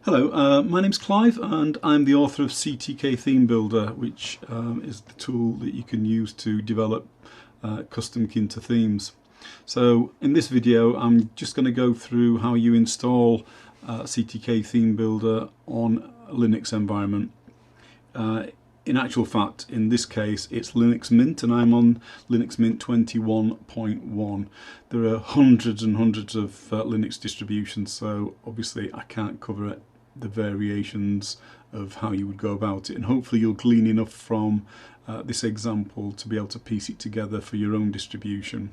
Hello, my name's Clive and I'm the author of CTK Theme Builder, which is the tool that you can use to develop CustomTkinter themes. So in this video I'm just going to go through how you install CTK Theme Builder on a Linux environment. In actual fact, in this case, it's Linux Mint, and I'm on Linux Mint 21.1. There are hundreds and hundreds of Linux distributions, so obviously I can't cover the variations of how you would go about it, and hopefully you'll glean enough from this example to be able to piece it together for your own distribution.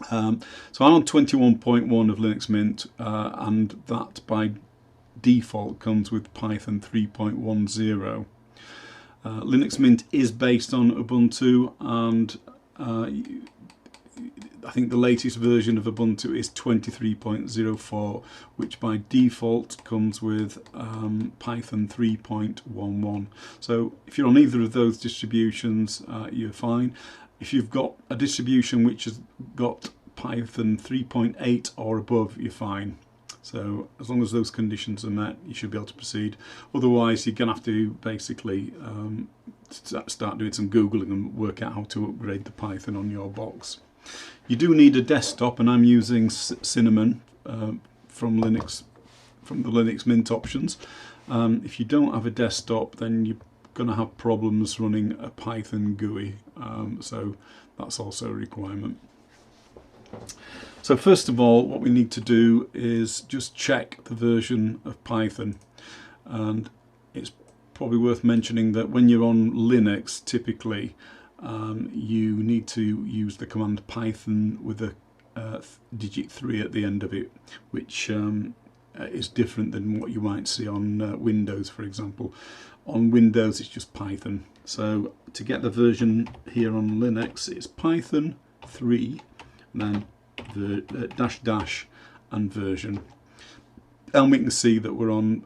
So I'm on 21.1 of Linux Mint, and that by default comes with Python 3.10. Linux Mint is based on Ubuntu, and I think the latest version of Ubuntu is 23.04, which by default comes with Python 3.11. So if you're on either of those distributions, you're fine. If you've got a distribution which has got Python 3.8 or above, you're fine. So as long as those conditions are met, you should be able to proceed. Otherwise, you're going to have to basically start doing some Googling and work out how to upgrade the Python on your box. You do need a desktop, and I'm using Cinnamon from the Linux Mint options. If you don't have a desktop, then you're going to have problems running a Python GUI, so that's also a requirement. So first of all, what we need to do is just check the version of Python, and it's probably worth mentioning that when you're on Linux, typically you need to use the command Python with a digit 3 at the end of it, which is different than what you might see on Windows, for example. On Windows it's just Python. So to get the version here on Linux, it's Python 3 and then the dash and version, and we can see that we're on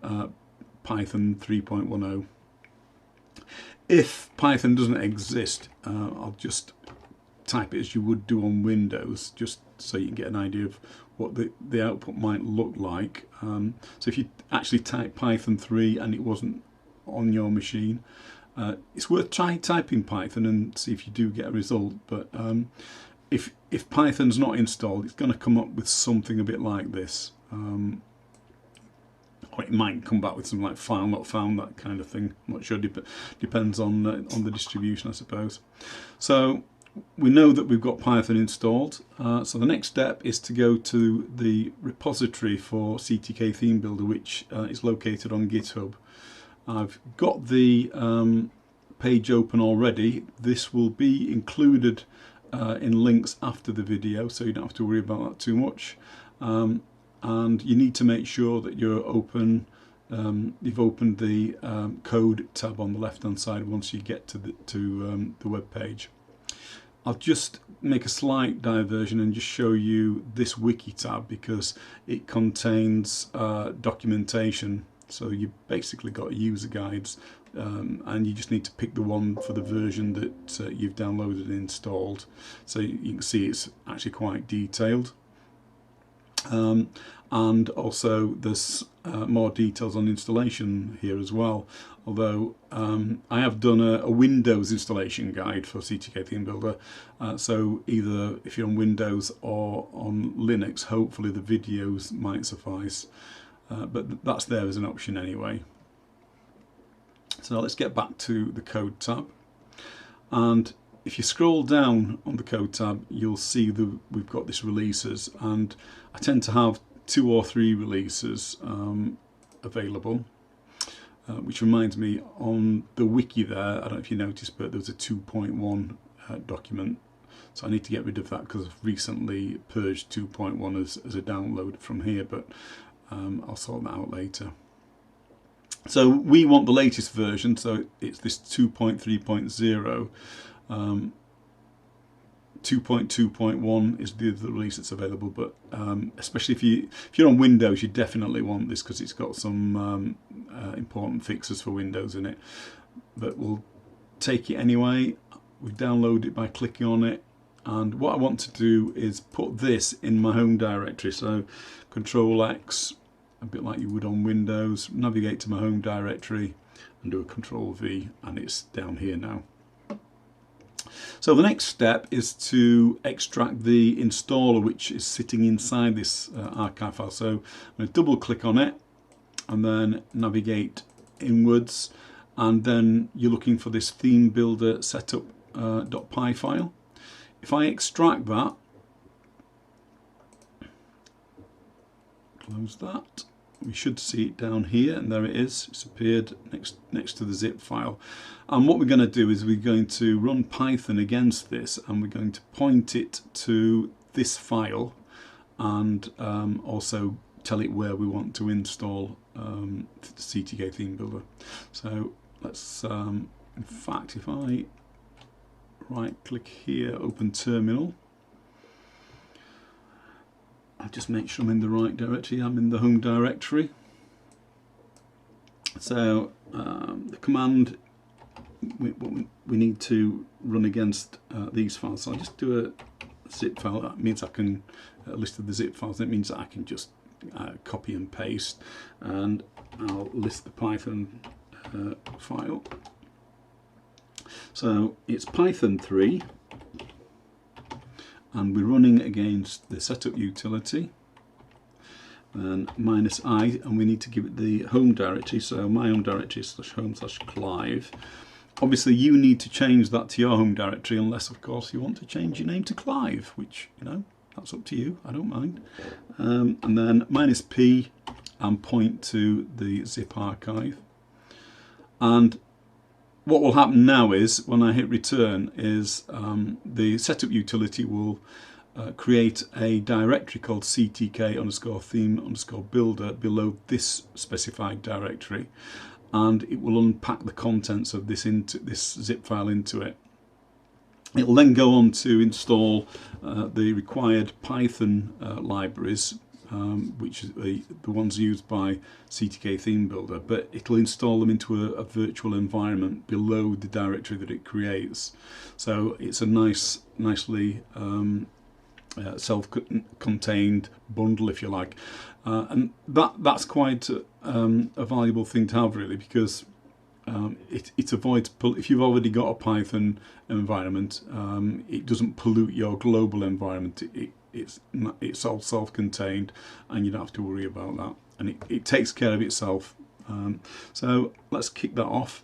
Python 3.10. If Python doesn't exist, I'll just type it as you would do on Windows, just so you can get an idea of what the output might look like. So if you actually type Python 3 and it wasn't on your machine, it's worth typing Python and see if you do get a result. But if Python's not installed, it's going to come up with something a bit like this. Or it might come back with something like file not found, that kind of thing. I'm not sure, depends on the distribution, I suppose. So we know that we've got Python installed. So the next step is to go to the repository for CTK Theme Builder, which is located on GitHub. I've got the page open already. This will be included in links after the video, so you don't have to worry about that too much. And you need to make sure that you've opened the code tab on the left hand side once you get to the web page. I'll just make a slight diversion and just show you this Wiki tab, because it contains documentation. So you've basically got user guides, and you just need to pick the one for the version that you've downloaded and installed. So you can see it's actually quite detailed. And also there's more details on installation here as well, although I have done a Windows installation guide for CTK Theme Builder, so either if you're on Windows or on Linux, hopefully the videos might suffice, but that's there as an option anyway. So let's get back to the code tab, and if you scroll down on the code tab, you'll see that we've got this releases, and I tend to have 2 or 3 releases available, which reminds me, on the wiki there, I don't know if you noticed, but there was a 2.1 document, so I need to get rid of that because I've recently purged 2.1 as a download from here, but I'll sort that out later. So we want the latest version, so it's this 2.3.0. 2.2.1 is the release that's available, but especially if you're on Windows, you definitely want this because it's got some important fixes for Windows in it. But we'll take it anyway. We download it by clicking on it, and what I want to do is put this in my home directory. So Control X a bit like you would on Windows, navigate to my home directory and do a Control V, and it's down here now. So the next step is to extract the installer which is sitting inside this archive file. So I'm going to double click on it and then navigate inwards, and then you're looking for this theme builder setup.py file. If I extract that, close that, we should see it down here, and there it is. It's appeared next to the zip file. And what we're going to do is we're going to run Python against this, and we're going to point it to this file, and also tell it where we want to install the CTK theme builder. So let's, in fact, if I right click here, open terminal, I'll just make sure I'm in the right directory. I'm in the home directory. So the command we need to run against these files. So I'll just do a zip file. That means I can list of the zip files. That means that I can just copy and paste, and I'll list the Python file. So it's Python 3. And we're running against the setup utility, and -i, and we need to give it the home directory. So my home directory is /home/Clive. Obviously you need to change that to your home directory, unless of course you want to change your name to Clive, which, you know, that's up to you, I don't mind. And then -p and point to the zip archive. And what will happen now is, when I hit return, is the setup utility will create a directory called CTK_theme_builder below this specified directory, and it will unpack the contents of this zip file into it. It will then go on to install the required Python libraries, which is the ones used by CTK Theme Builder, but it'll install them into a virtual environment below the directory that it creates. So it's a nicely self-contained bundle, if you like, and that's quite a valuable thing to have, really, because it avoids, if you've already got a Python environment, it doesn't pollute your global environment. It's all self-contained, and you don't have to worry about that, and it takes care of itself. So let's kick that off.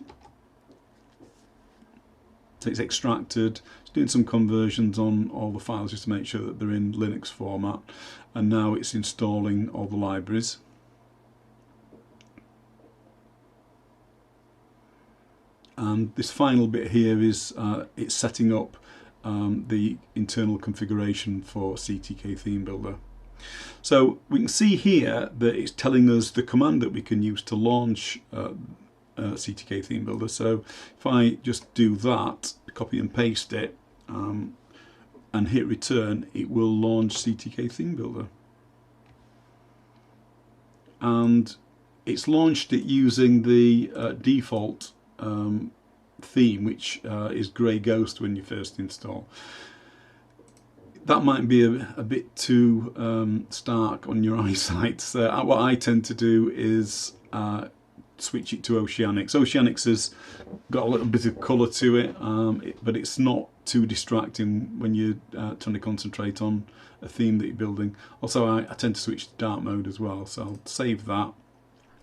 So it's extracted, it's doing some conversions on all the files just to make sure that they're in Linux format, and now it's installing all the libraries. And this final bit here is it's setting up the internal configuration for CTK Theme Builder. So we can see here that it's telling us the command that we can use to launch CTK Theme Builder. So if I just do that, copy and paste it, and hit return, it will launch CTK Theme Builder. And it's launched it using the default theme, which is Grey Ghost when you first install. That might be a bit too stark on your eyesight. So what I tend to do is switch it to Oceanics. Oceanics has got a little bit of colour to it, but it's not too distracting when you're trying to concentrate on a theme that you're building. Also, I tend to switch to dark mode as well, so I'll save that.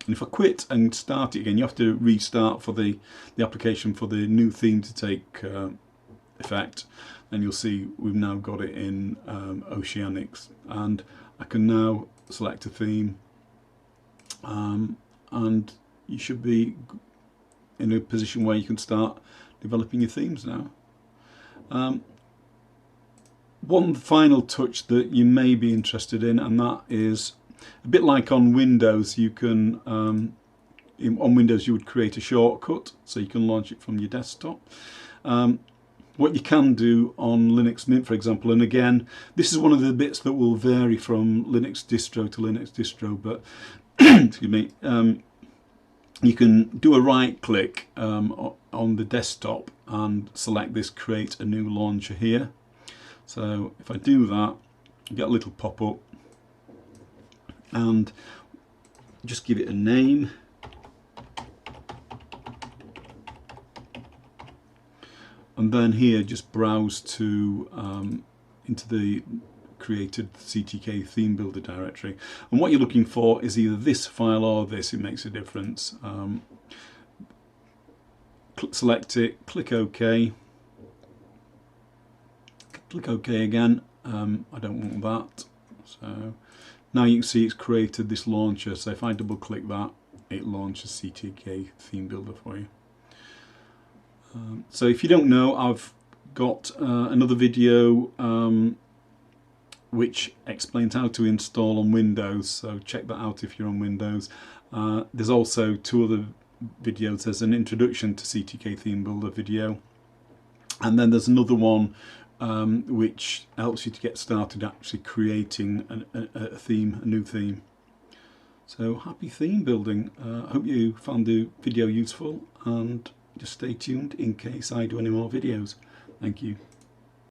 And if I quit and start it again, you have to restart for the application for the new theme to take effect. And you'll see we've now got it in Oceanics. And I can now select a theme, and you should be in a position where you can start developing your themes now. One final touch that you may be interested in, and that is a bit like on Windows. You can on Windows you would create a shortcut so you can launch it from your desktop. What you can do on Linux Mint, for example, and again, this is one of the bits that will vary from Linux distro to Linux distro, but excuse me, you can do a right click on the desktop and select this create a new launcher here. So if I do that, you get a little pop-up, and just give it a name. And then here just browse to into the created CTK theme builder directory, and what you're looking for is either this file or this. It makes a difference. Select it, click OK, click OK again. I don't want that, so now you can see it's created this launcher. So if I double click that, it launches CTK theme builder for you. So if you don't know, I've got another video which explains how to install on Windows, so check that out if you're on Windows. There's also two other videos. There's an introduction to CTK theme builder video, and then there's another one which helps you to get started actually creating a theme, a new theme. So happy theme building. I hope you found the video useful, and just stay tuned in case I do any more videos. Thank you.